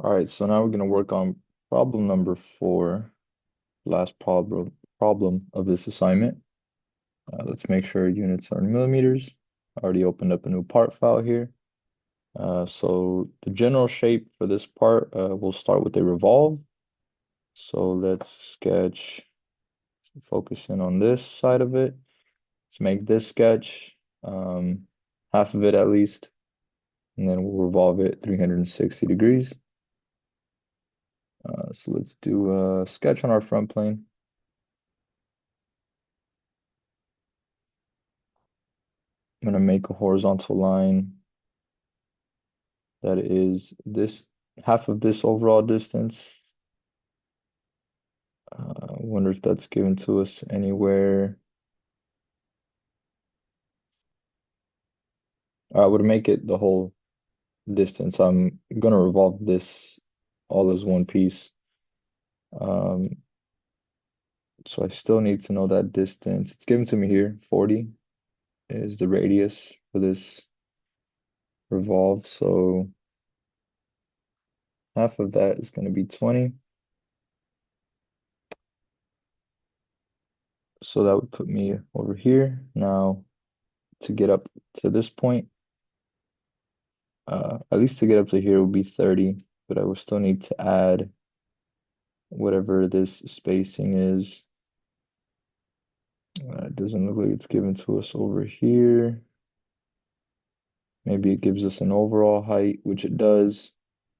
All right, so now we're going to work on problem number 4, last problem of this assignment. Let's make sure units are in millimeters. I already opened up a new part file here. So the general shape for this part, we'll start with a revolve. So let's sketch, focus in on this side of it. Let's make this sketch, half of it at least, and then we'll revolve it 360 degrees. So let's do a sketch on our front plane. I'm going to make a horizontal line that is this half of this overall distance. I wonder if that's given to us anywhere. I would make it the whole distance. I'm going to revolve this all as one piece. Um, so I still need to know that distance. It's given to me here. 40 is the radius for this revolve. So half of that is going to be 20. So that would put me over here. Now, to get up to this point, at least to get up to here would be 30, but I will still need to add whatever this spacing is. It doesn't look like it's given to us over here. Maybe it gives us an overall height, which it does.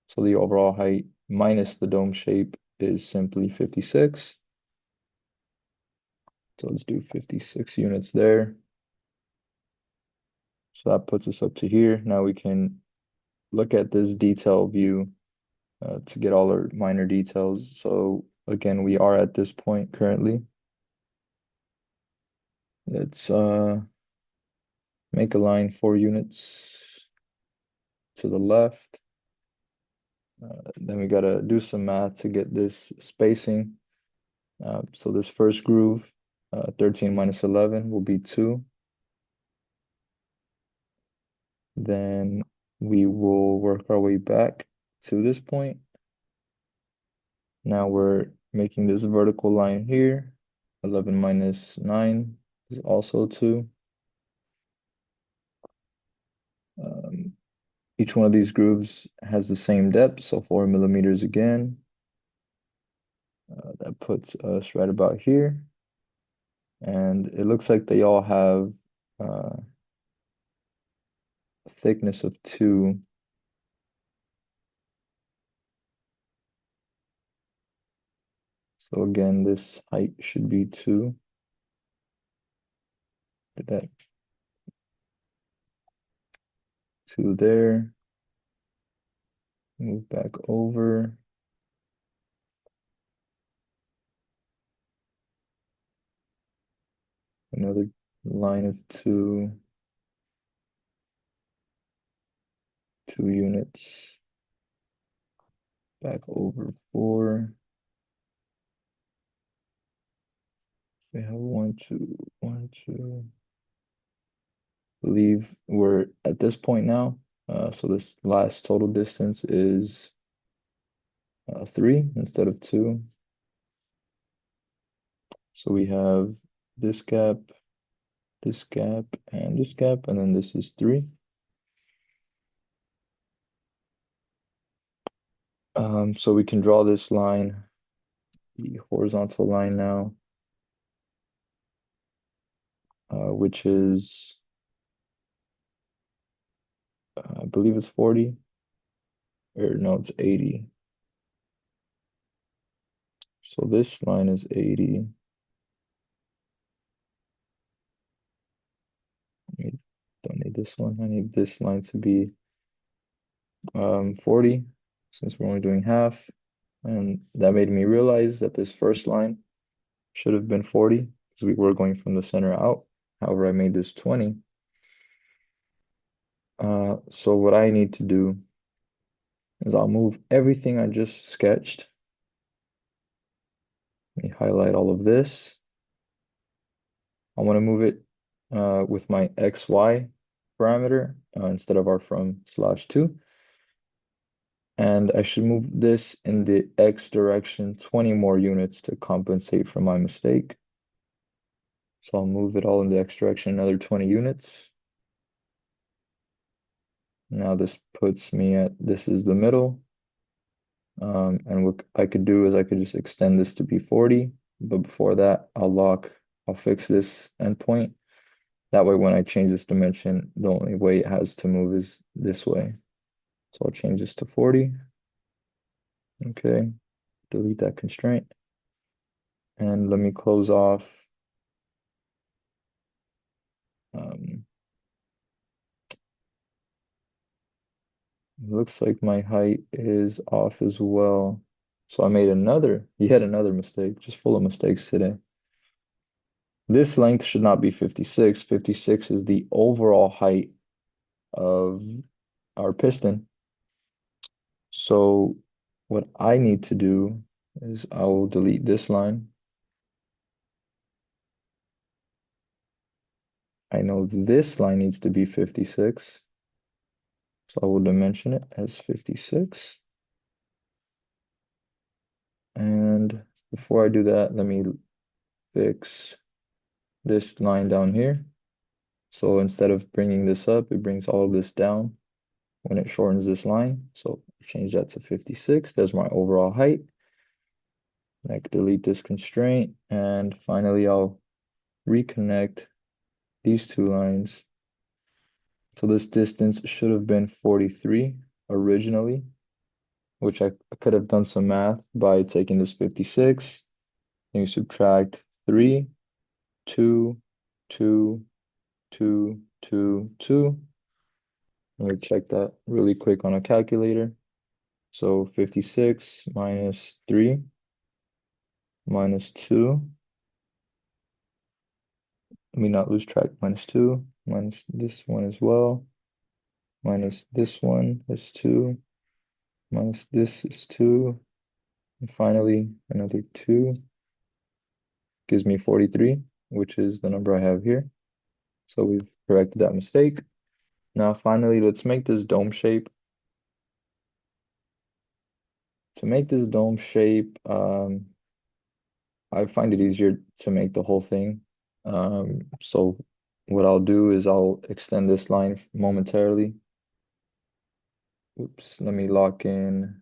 So the overall height minus the dome shape is simply 56. So let's do 56 units there. So that puts us up to here. Now we can look at this detail view to get all our minor details. So again, we are at this point currently. Let's make a line 4 units to the left. Then we gotta do some math to get this spacing. So this first groove, 13 minus 11 will be 2. Then we will work our way back to this point. Now we're making this vertical line here. 11 minus 9 is also 2. Each one of these grooves has the same depth, so 4 millimeters again. That puts us right about here. And it looks like they all have a thickness of 2. So again, this height should be 2. Put that 2 there. Move back over. Another line of 2. 2 units. Back over 4. We have 1, 2, 1, 2. Believe we're at this point now. So this last total distance is 3 instead of 2. So we have this gap, and this gap, and then this is 3. So we can draw this line, the horizontal line now, which is, I believe it's 40, or no, it's 80. So this line is 80. Don't need this one. I need this line to be 40, since we're only doing half. And that made me realize that this first line should have been 40, because we were going from the center out. However, I made this 20. So what I need to do is I'll move everything I just sketched. Let me highlight all of this. I want to move it with my XY parameter instead of our from/2. And I should move this in the X direction 20 more units to compensate for my mistake. So I'll move it all in the X direction another 20 units. Now this puts me at, this is the middle. And what I could do is I could just extend this to be 40, but before that, I'll fix this endpoint. That way, when I change this dimension, the only way it has to move is this way. So I'll change this to 40. Okay, delete that constraint. And let me close off. Looks like my height is off as well. So I made yet another mistake, just full of mistakes today. This length should not be 56. 56 is the overall height of our piston. So what I need to do is I will delete this line. I know this line needs to be 56. So I will dimension it as 56. And before I do that, let me fix this line down here. So instead of bringing this up, it brings all of this down when it shortens this line. So change that to 56. There's my overall height. I can delete this constraint. And finally, I'll reconnect these two lines. So this distance should have been 43 originally, which I could have done some math by taking this 56. And you subtract 3, 2, 2, 2, 2, 2. Let me check that really quick on a calculator. So 56 minus 3 minus 2. Let me not lose track. Minus 2 minus this one as well. Minus this one is 2. Minus this is 2. And finally, another 2 gives me 43, which is the number I have here. So we've corrected that mistake. Now, finally, let's make this dome shape. To make this dome shape, I find it easier to make the whole thing. So what I'll do is I'll extend this line momentarily. Oops, let me lock in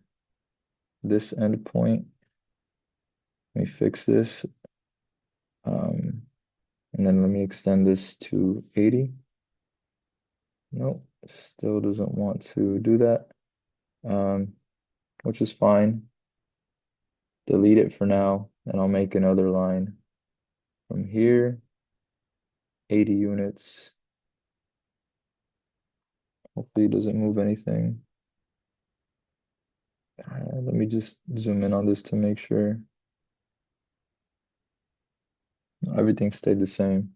this endpoint. Let me fix this. And then let me extend this to 80. Nope, still doesn't want to do that, which is fine. Delete it for now, and I'll make another line from here, 80 units. Hopefully it doesn't move anything. Let me just zoom in on this to make sure everything stayed the same,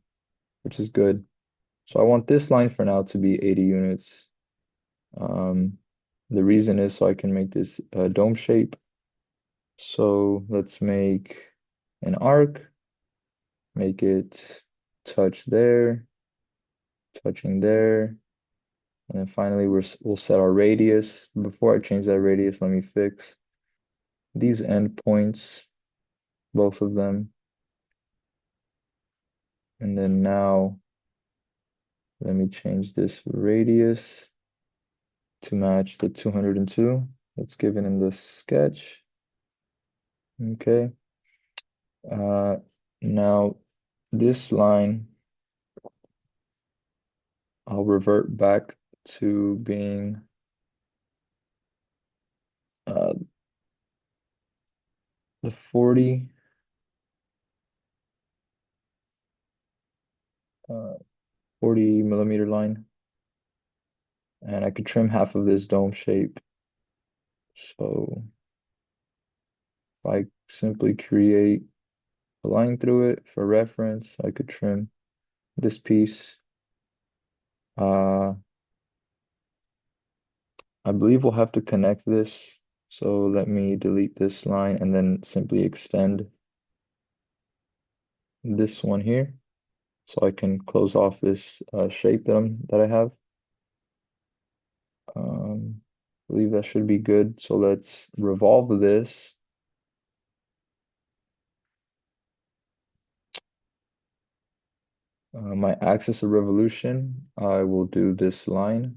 which is good. So I want this line for now to be 80 units. The reason is so I can make this dome shape. So let's make an arc, make it touch there, touching there. And then finally, we'll set our radius. Before I change that radius, let me fix these endpoints, both of them. And then now, let me change this radius to match the 202 that's given in the sketch. Okay. Now, this line, I'll revert back to being the 40 40 millimeter line, and I could trim half of this dome shape. So if I simply create a line through it for reference, I could trim this piece. I believe we'll have to connect this. So let me delete this line and then simply extend this one here, so I can close off this shape that I have. believe that should be good. So let's revolve this. My axis of revolution, I will do this line.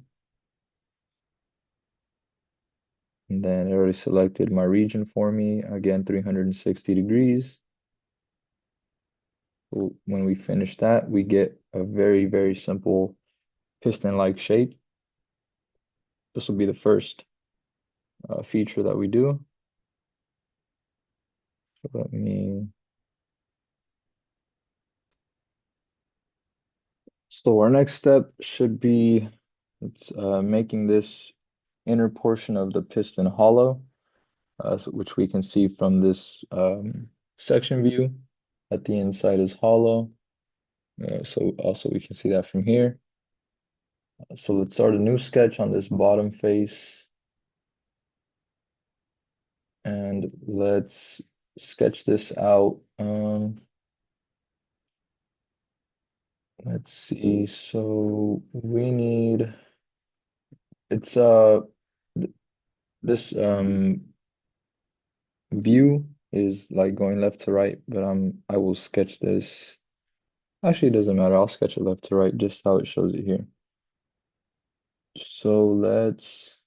And then it already selected my region for me. Again, 360 degrees. When we finish that, we get a very, very simple piston-like shape. This will be the first feature that we do. So let me. So our next step should be it's making this inner portion of the piston hollow, which we can see from this section view that the inside is hollow. So also we can see that from here. So let's start a new sketch on this bottom face. And let's sketch this out. Let's see. So we need it's th this view is like going left to right, but I will sketch this. Actually, it doesn't matter. I'll sketch it left to right, just how it shows it here. So let's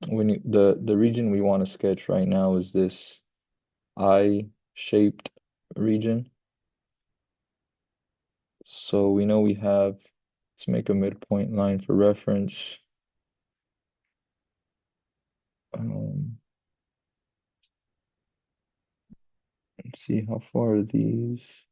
the region we want to sketch right now is this eye-shaped region. So we know we have, let's make a midpoint line for reference. Let's see how far are these.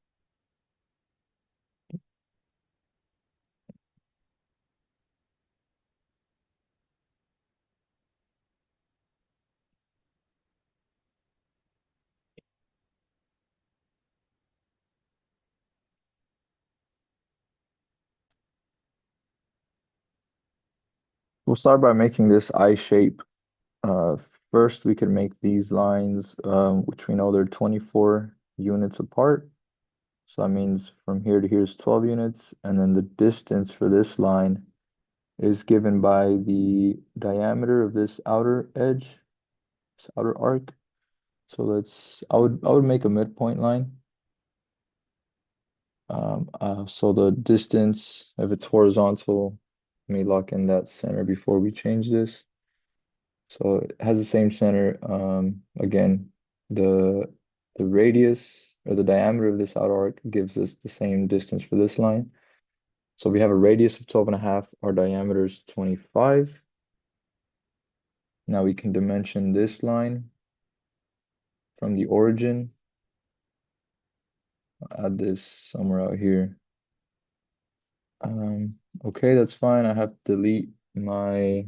We'll start by making this eye shape. Uh, First, we can make these lines, which we know they're 24 units apart. So that means from here to here is 12 units, and then the distance for this line is given by the diameter of this outer edge, this outer arc. So I would make a midpoint line. So the distance, if it's horizontal, let me lock in that center before we change this. So it has the same center. Again, the the radius or the diameter of this outer arc gives us the same distance for this line. So we have a radius of 12 and a half, our diameter is 25. Now we can dimension this line from the origin. I'll add this somewhere out here. Okay, that's fine. I have to delete my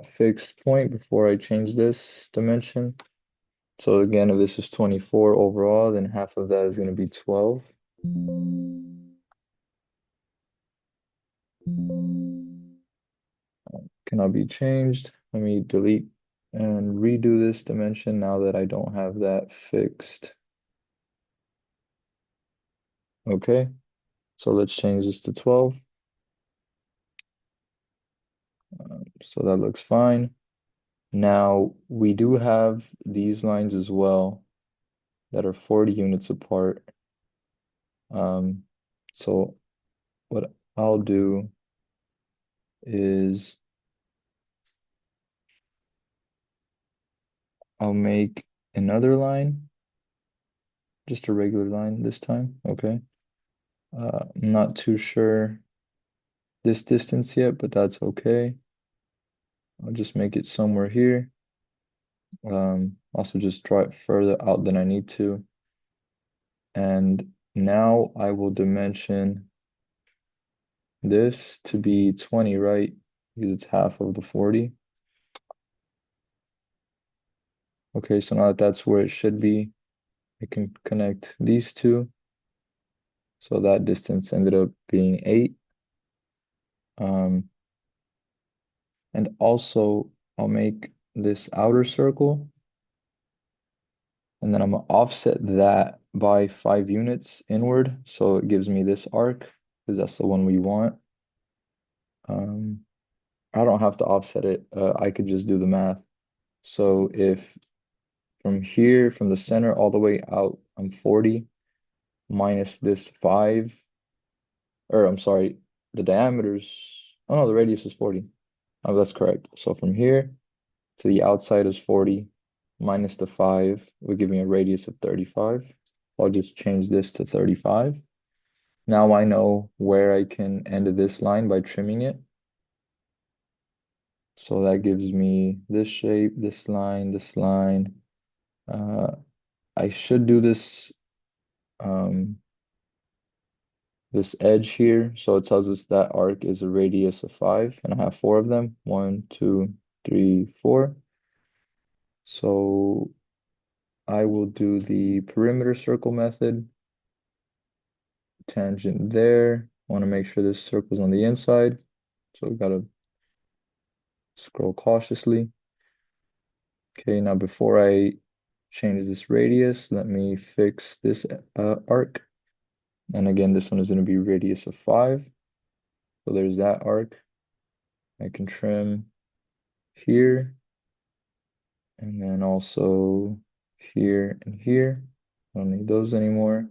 fixed point before I change this dimension. So again, if this is 24 overall, then half of that is going to be 12. Cannot be changed. Let me delete and redo this dimension now that I don't have that fixed. Okay, so let's change this to 12. So that looks fine. Now we do have these lines as well that are 40 units apart. So what I'll do is I'll make another line, just a regular line this time. Okay. I'm not too sure this distance yet, but that's okay. I'll just make it somewhere here. Also just draw it further out than I need to. And now I will dimension this to be 20, right? Because it's half of the 40. Okay, so now that that's where it should be, I can connect these two. So that distance ended up being 8. And also I'll make this outer circle, and then I'm gonna offset that by 5 units inward. So it gives me this arc, because that's the one we want. I don't have to offset it. I could just do the math. So if from here, from the center all the way out, I'm 40 minus this 5, or I'm sorry, the diameter's, oh no, the radius is 40. Oh, that's correct. So from here to the outside is 40 minus the 5 would give me a radius of 35. I'll just change this to 35. Now I know where I can end this line by trimming it. So that gives me this shape, this line, this line. Uh, I should do um, this edge here. So it tells us that arc is a radius of 5, and I have 4 of them. 1, 2, 3, 4. So I will do the perimeter circle method. Tangent there. I want to make sure this circle's on the inside. So we gotta scroll cautiously. Okay, now before I change this radius, let me fix this arc. And again, this one is going to be radius of 5. So there's that arc. I can trim here, and then also here and here. I don't need those anymore.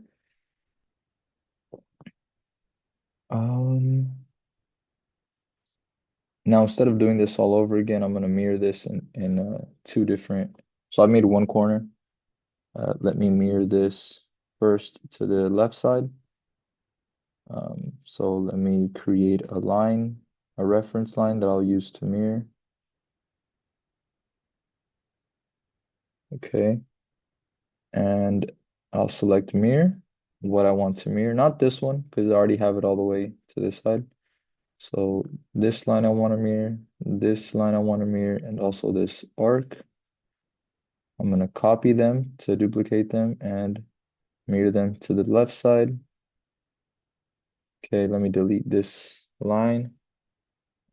Now instead of doing this all over again, I'm going to mirror this in two different. So I made one corner. Let me mirror this first to the left side. So let me create a line, a reference line that I'll use to mirror. Okay. And I'll select mirror, what I want to mirror. Not this one, because I already have it all the way to this side. So this line I want to mirror, this line I want to mirror, and also this arc. I'm going to copy them to duplicate them and mirror them to the left side. Okay, let me delete this line,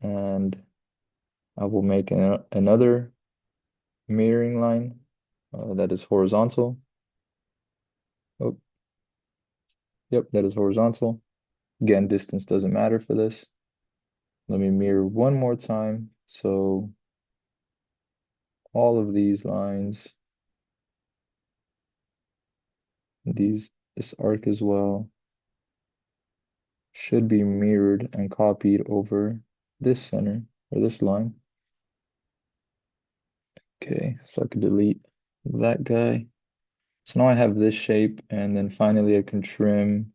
and I will make another mirroring line that is horizontal. Oh, yep, that is horizontal. Again, distance doesn't matter for this. Let me mirror one more time. So all of these lines, this arc as well, should be mirrored and copied over this center or this line. Okay, so I could delete that guy. So now I have this shape, and then finally I can trim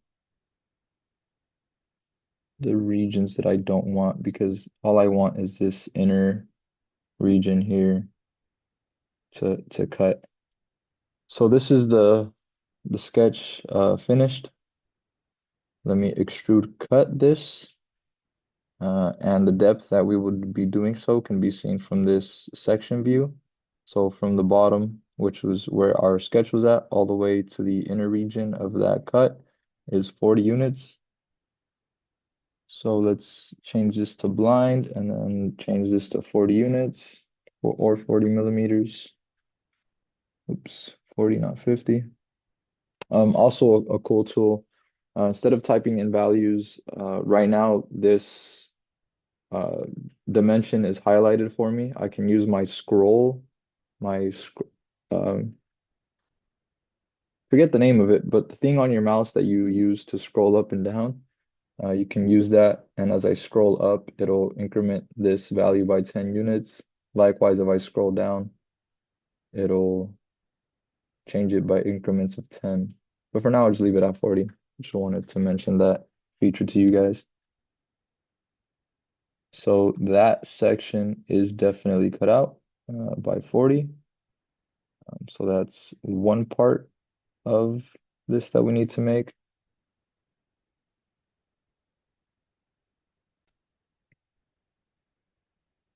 the regions that I don't want, because all I want is this inner region here to cut. So this is the sketch finished. Let me extrude cut this, and the depth that we would be doing so can be seen from this section view. So from the bottom, which was where our sketch was at, all the way to the inner region of that cut is 40 units. So let's change this to blind and then change this to 40 units or 40 millimeters. Oops, 40, not 50. Also a cool tool. Instead of typing in values, right now this uh, dimension is highlighted for me. I can use my scroll, my forget the name of it, but the thing on your mouse that you use to scroll up and down, you can use that. And as I scroll up, it'll increment this value by 10 units. Likewise, if I scroll down, it'll change it by increments of 10. But for now, I'll just leave it at 40. Just wanted to mention that feature to you guys. So that section is definitely cut out by 40. So that's one part of this that we need to make.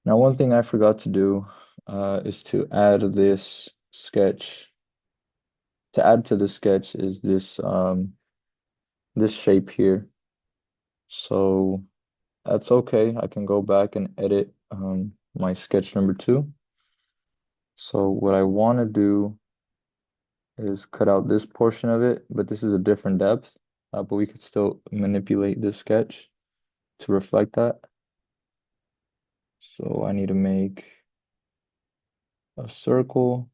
Now, one thing I forgot to do is to add this sketch. To add to the sketch is this shape here. So that's okay. I can go back and edit my sketch number 2. So what I want to do is cut out this portion of it, but this is a different depth. But we could still manipulate this sketch to reflect that. So I need to make a circle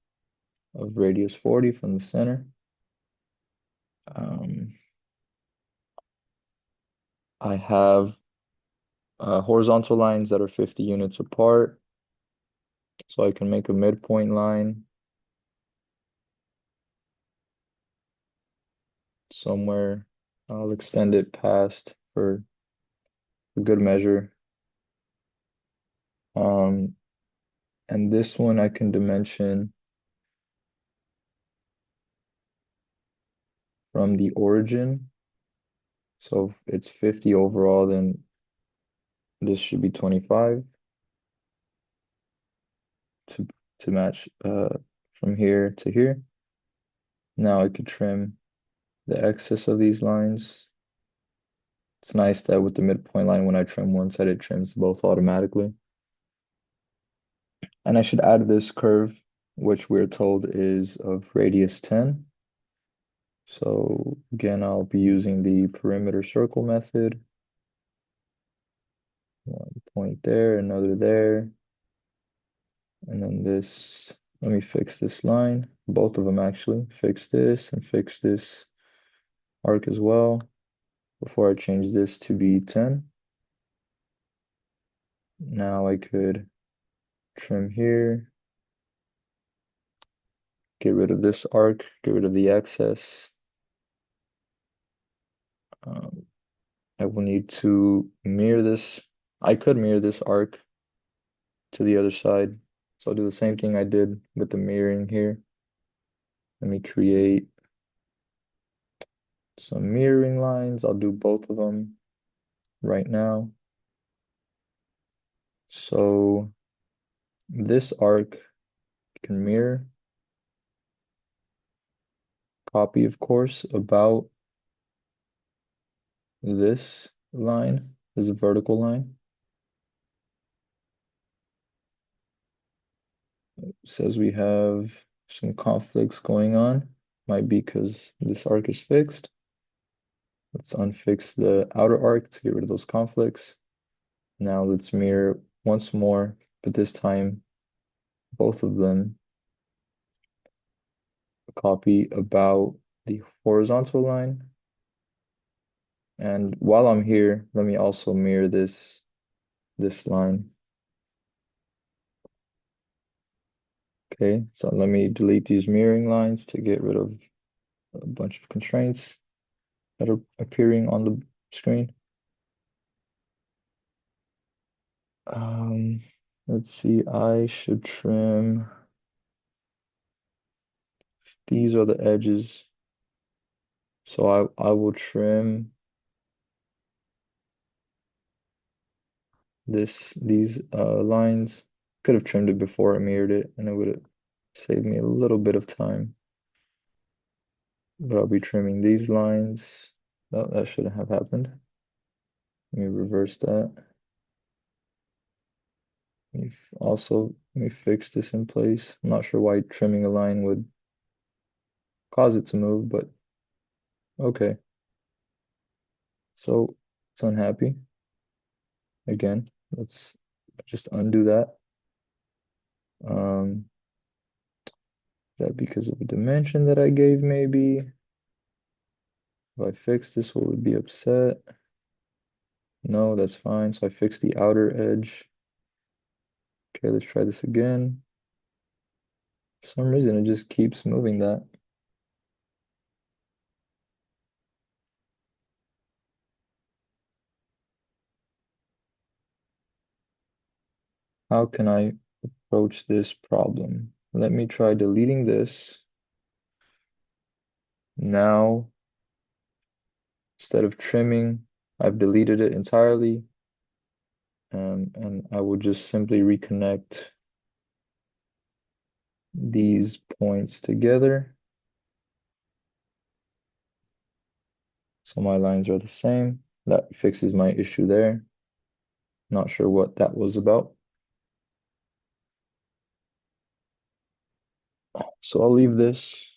of radius 40 from the center. Um, I have horizontal lines that are 50 units apart. So I can make a midpoint line somewhere. I'll extend it past for a good measure. And this one I can dimension from the origin. So if it's 50 overall, then this should be 25 to to match from here to here. Now I could trim the excess of these lines. It's nice that with the midpoint line, when I trim one side, it trims both automatically. And I should add this curve, which we're told is of radius 10. So again, I'll be using the perimeter circle method. One point there, another there. And then this, let me fix this line, both of them actually. Fix this and fix this arc as well before I change this to be 10. Now I could trim here, get rid of this arc, get rid of the excess. Um, I will need to mirror this. I could mirror this arc to the other side. So I'll do the same thing I did with the mirroring here. Let me create some mirroring lines. I'll do both of them right now. So this arc can mirror, copy, of course, about this line, this is a vertical line. It says we have some conflicts going on. Might be because this arc is fixed. Let's unfix the outer arc to get rid of those conflicts. Now let's mirror once more, but this time both of them copy about the horizontal line. And while I'm here, let me also mirror this line. Okay, so let me delete these mirroring lines to get rid of a bunch of constraints that are appearing on the screen. Um, let's see, I should trim. These are the edges. So I will trim these lines. Could have trimmed it before I mirrored it, and it would have saved me a little bit of time. But I'll be trimming these lines. No, that shouldn't have happened. Let me reverse that. Let me fix this in place. I'm not sure why trimming a line would cause it to move, but okay. So it's unhappy. Again, let's just undo that. Um, that because of a dimension that I gave, maybe. If I fix this, what would be upset? No, that's fine. So I fixed the outer edge. Okay, let's try this again. For some reason, it just keeps moving that. How can I approach this problem? Let me try deleting this. Now, instead of trimming, I've deleted it entirely. And I will just simply reconnect these points together. So my lines are the same. That fixes my issue there. Not sure what that was about. So I'll leave this.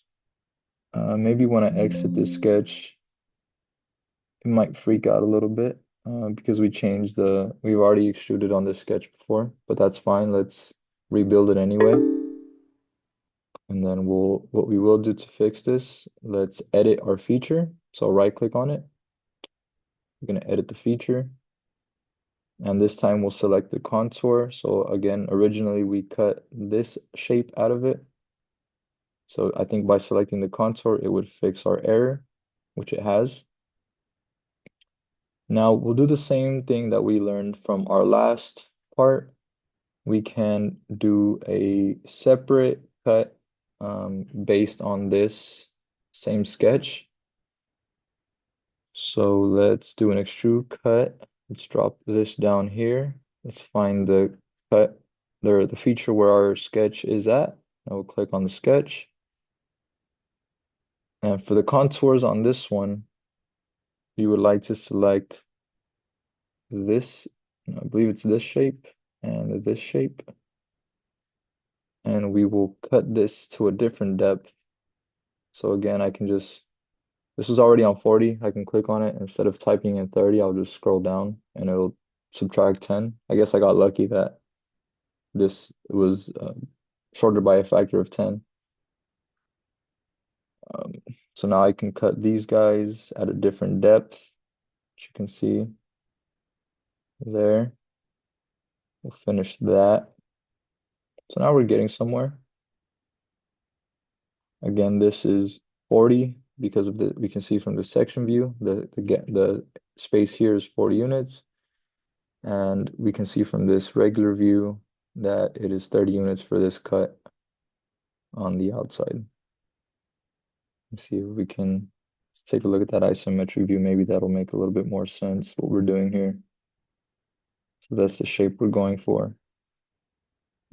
Maybe when I exit this sketch, it might freak out a little bit. because we've already extruded on this sketch before, but that's fine. Let's rebuild it anyway. And then what we will do to fix this, let's edit our feature. So right click on it. We're going to edit the feature. And this time we'll select the contour. So again, originally we cut this shape out of it. So I think by selecting the contour, it would fix our error, which it has. Now we'll do the same thing that we learned from our last part. We can do a separate cut based on this same sketch. So let's do an extrude cut. Let's drop this down here. Let's find the cut, the feature where our sketch is at. I will click on the sketch. And for the contours on this one, you would like to select this, I believe it's this shape and this shape. And we will cut this to a different depth. So again, this is already on 40. I can click on it. Instead of typing in 30, I'll just scroll down and it'll subtract 10. I guess I got lucky that this was shorter by a factor of 10. Um, so now I can cut these guys at a different depth, which you can see there. We'll finish that. So now we're getting somewhere. Again, this is 40 because of we can see from the section view, the space here is 40 units. And we can see from this regular view that it is 30 units for this cut on the outside. Let's see if we can let's take a look at that isometric view. Maybe that'll make a little bit more sense what we're doing here. So that's the shape we're going for.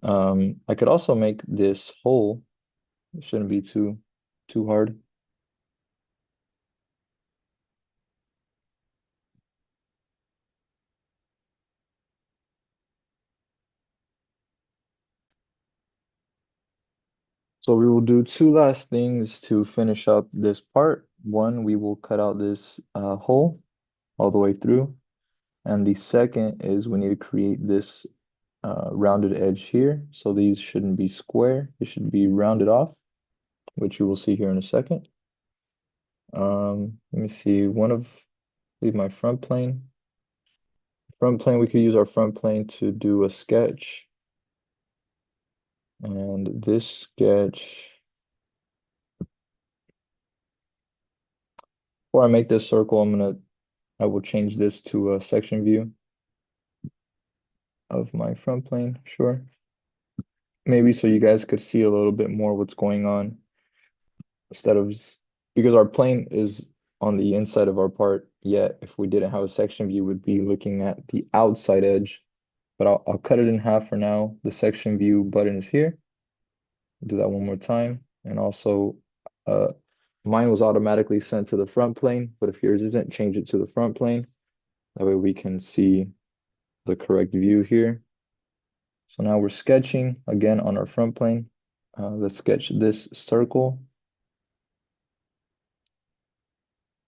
I could also make this hole. It shouldn't be too hard. So we will do two last things to finish up this part. One, we will cut out this hole all the way through. And the second is we need to create this rounded edge here. So these shouldn't be square. They should be rounded off, which you will see here in a second. Let me see. Leave my front plane. Front plane, we could use our front plane to do a sketch. And this sketch, before I make this circle, I will change this to a section view of my front plane, sure. Maybe so you guys could see a little bit more what's going on instead of because our plane is on the inside of our part, yet if we didn't have a section view, we'd be looking at the outside edge. But I'll cut it in half for now. The section view button is here. Do that one more time. And also, mine was automatically sent to the front plane, but if yours isn't, change it to the front plane. That way we can see the correct view here. So now we're sketching again on our front plane. Let's sketch this circle.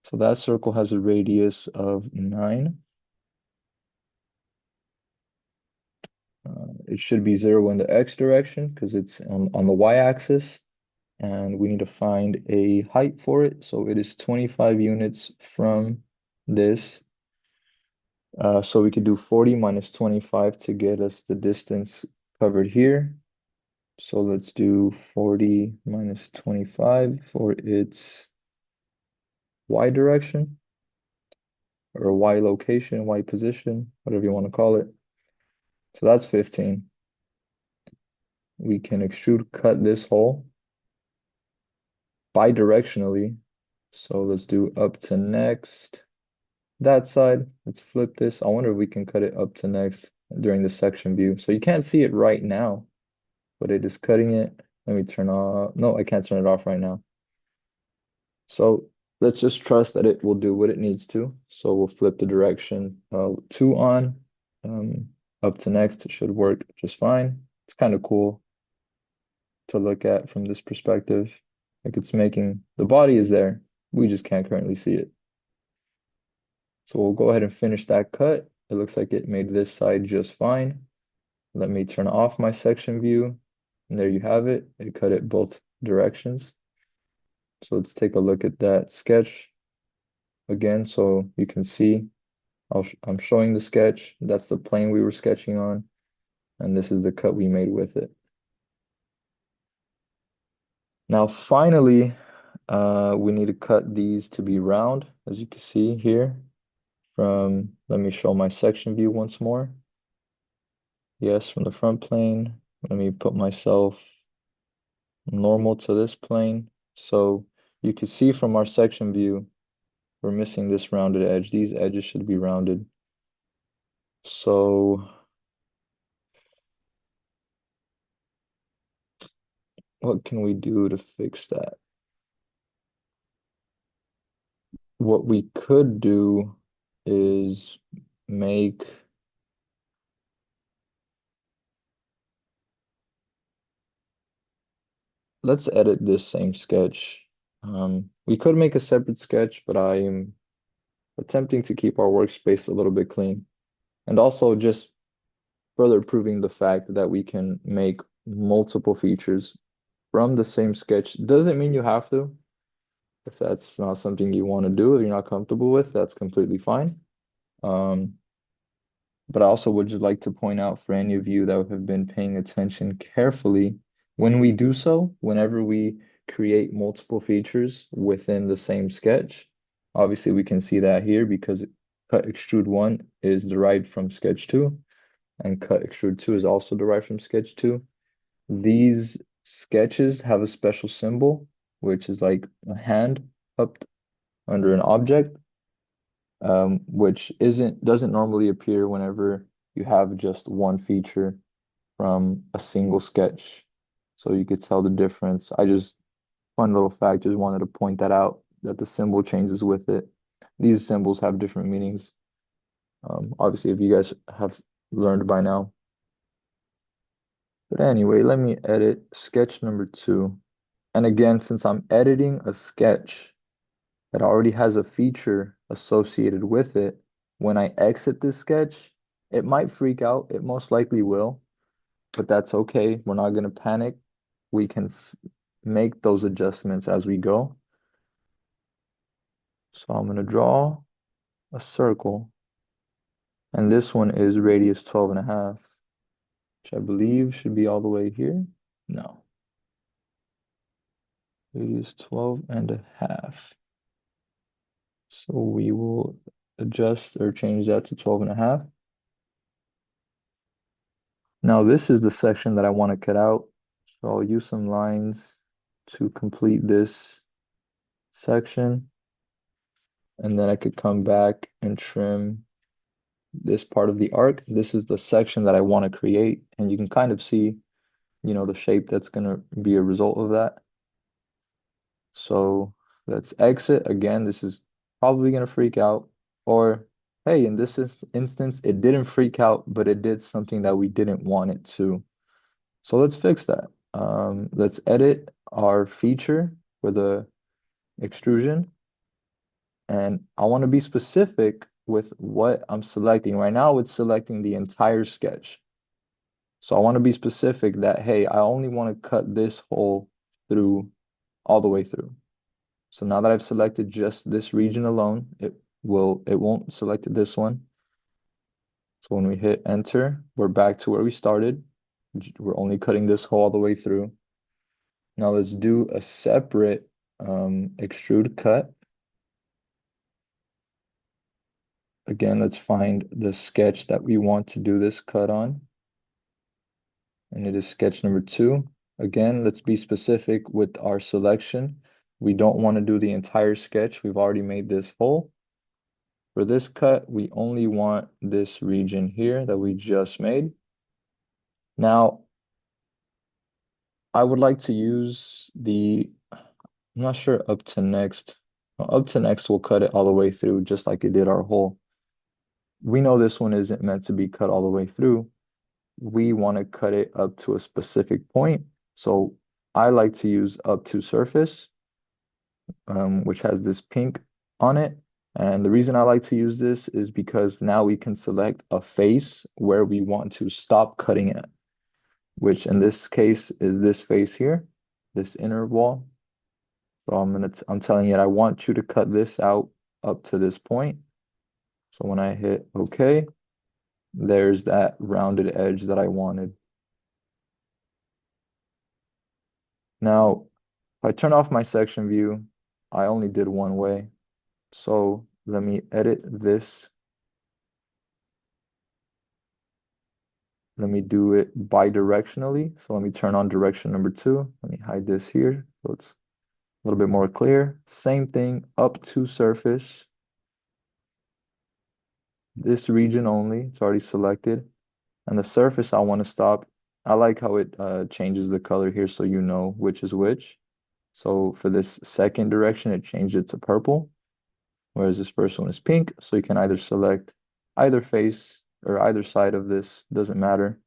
So that circle has a radius of 9. It should be 0 in the x direction because it's on the y-axis. And we need to find a height for it. So it is 25 units from this. So we could do 40 minus 25 to get us the distance covered here. So let's do 40 minus 25 for its y direction or y location, y position, whatever you want to call it. So that's 15. We can extrude cut this hole bidirectionally. So let's do up to next. That side, let's flip this. I wonder if we can cut it up to next during the section view. So you can't see it right now, but it is cutting it. Let me turn off. No, I can't turn it off right now. So let's just trust that it will do what it needs to. So we'll flip the direction 2 on. Up to next, it should work just fine. It's kind of cool to look at from this perspective. Like it's making, the body is there. We just can't currently see it. So we'll go ahead and finish that cut. It looks like it made this side just fine. Let me turn off my section view. And there you have it. It cut it both directions. So let's take a look at that sketch again so you can see. I'm showing the sketch. That's the plane we were sketching on. And this is the cut we made with it. Now, finally, we need to cut these to be round, as you can see here. Let me show my section view once more. Yes, from the front plane. Let me put myself normal to this plane. So you can see from our section view, we're missing this rounded edge. These edges should be rounded. So what can we do to fix that? What we could do is make let's edit this same sketch. We could make a separate sketch, but I am attempting to keep our workspace a little bit clean. And also just further proving the fact that we can make multiple features from the same sketch. Doesn't mean you have to. If that's not something you want to do, if you're not comfortable with, that's completely fine. Um, but I also would just like to point out for any of you that have been paying attention carefully, when we do so, whenever we create multiple features within the same sketch, obviously we can see that here because cut extrude 1 is derived from sketch 2, and cut extrude 2 is also derived from sketch 2. These sketches have a special symbol, which is like a hand up under an object, which doesn't normally appear whenever you have just one feature from a single sketch. So you could tell the difference. Fun little fact, just wanted to point that out, that the symbol changes with it. These symbols have different meanings. Obviously, if you guys have learned by now. But anyway, let me edit sketch number 2. And again, since I'm editing a sketch that already has a feature associated with it, when I exit this sketch, it might freak out. It most likely will, but that's okay. We're not going to panic. We can make those adjustments as we go. So I'm going to draw a circle, and this one is radius 12.5, which I believe should be all the way here. No, radius 12.5. So we will adjust or change that to 12.5. Now this is the section that I want to cut out. So I'll use some lines to complete this section. And then I could come back and trim this part of the arc. This is the section that I want to create. And you can kind of see, the shape that's going to be a result of that. So let's exit. Again, this is probably going to freak out. Or, hey, in this instance, it didn't freak out, but it did something that we didn't want it to. So let's fix that. Let's edit our feature for the extrusion. And I want to be specific with what I'm selecting. Right now, it's selecting the entire sketch. So I want to be specific that, hey, I only want to cut this hole through all the way through. So now that I've selected just this region alone, it won't select this one. So when we hit enter, we're back to where we started. We're only cutting this hole all the way through. Now let's do a separate extrude cut. Again, let's find the sketch that we want to do this cut on. And it is sketch number 2. Again, let's be specific with our selection. We don't want to do the entire sketch. We've already made this hole. For this cut, we only want this region here that we just made. Now, I would like to use I'm not sure up to next. Up to next, we'll cut it all the way through just like it did our hole. We know this one isn't meant to be cut all the way through. We want to cut it up to a specific point. So I like to use up to surface, which has this pink on it. And the reason I like to use this is because now we can select a face where we want to stop cutting it, which in this case is this face here, this inner wall. So I'm telling it I want you to cut this out up to this point. So when I hit OK, there's that rounded edge that I wanted. Now, if I turn off my section view, I only did one way. So let me edit this. Let me do it bidirectionally. So let me turn on direction number 2. Let me hide this here so it's a little bit more clear. Same thing, up to surface. This region only, it's already selected. And the surface I want to stop. I like how it changes the color here so you know which is which. So for this second direction, it changed it to purple, whereas this first one is pink. So you can either select either face or either side of this, doesn't matter.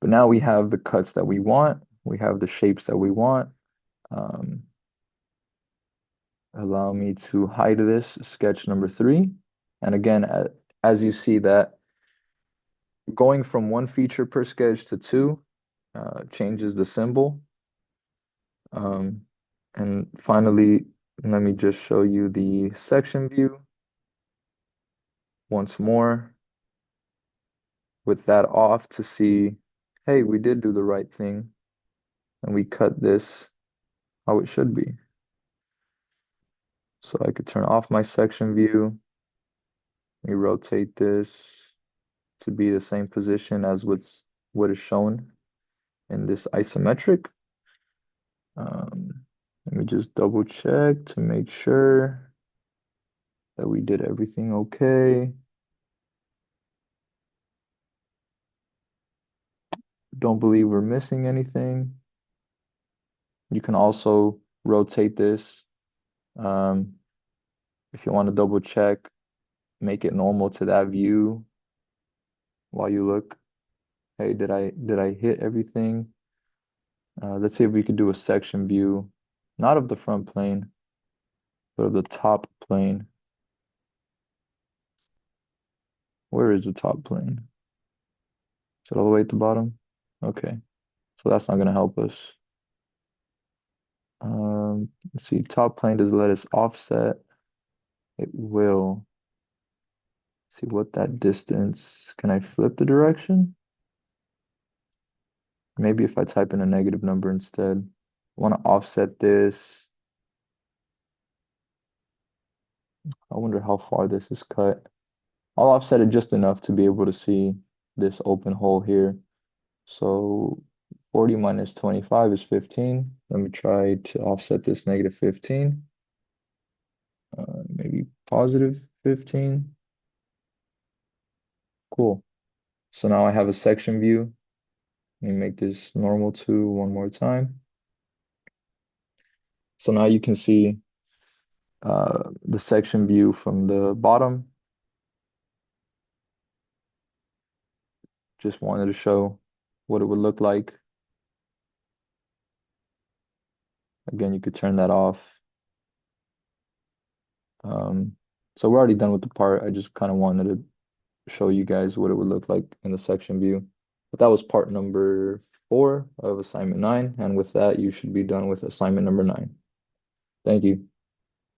But now we have the cuts that we want. We have the shapes that we want. Um, Allow me to hide this sketch number 3. And again, as you see that going from one feature per sketch to 2 changes the symbol. And finally, let me just show you the section view once more with that off to see, hey, we did do the right thing and we cut this how it should be. So I could turn off my section view. Let me rotate this to be the same position as what is shown in this isometric. Let me just double check to make sure that we did everything okay. Don't believe we're missing anything. You can also rotate this. If you want to double check, make it normal to that view while you look. Hey, did I hit everything? Let's see if we could do a section view, not of the front plane, but of the top plane. Where is the top plane? Is it all the way at the bottom? Okay, so that's not going to help us. Let's see, top plane does let us offset. It will. See what that distance. Can I flip the direction? Maybe if I type in a negative number instead. I want to offset this. I wonder how far this is cut. I'll offset it just enough to be able to see this open hole here. So 40 minus 25 is 15. Let me try to offset this negative 15. Maybe positive 15. Cool. So now I have a section view. Let me make this normal to one more time. So now you can see the section view from the bottom. Just wanted to show what it would look like. Again, you could turn that off. So we're already done with the part. I just kind of wanted to show you guys what it would look like in the section view. But that was part number 4 of assignment 9. And with that, you should be done with assignment number 9. Thank you.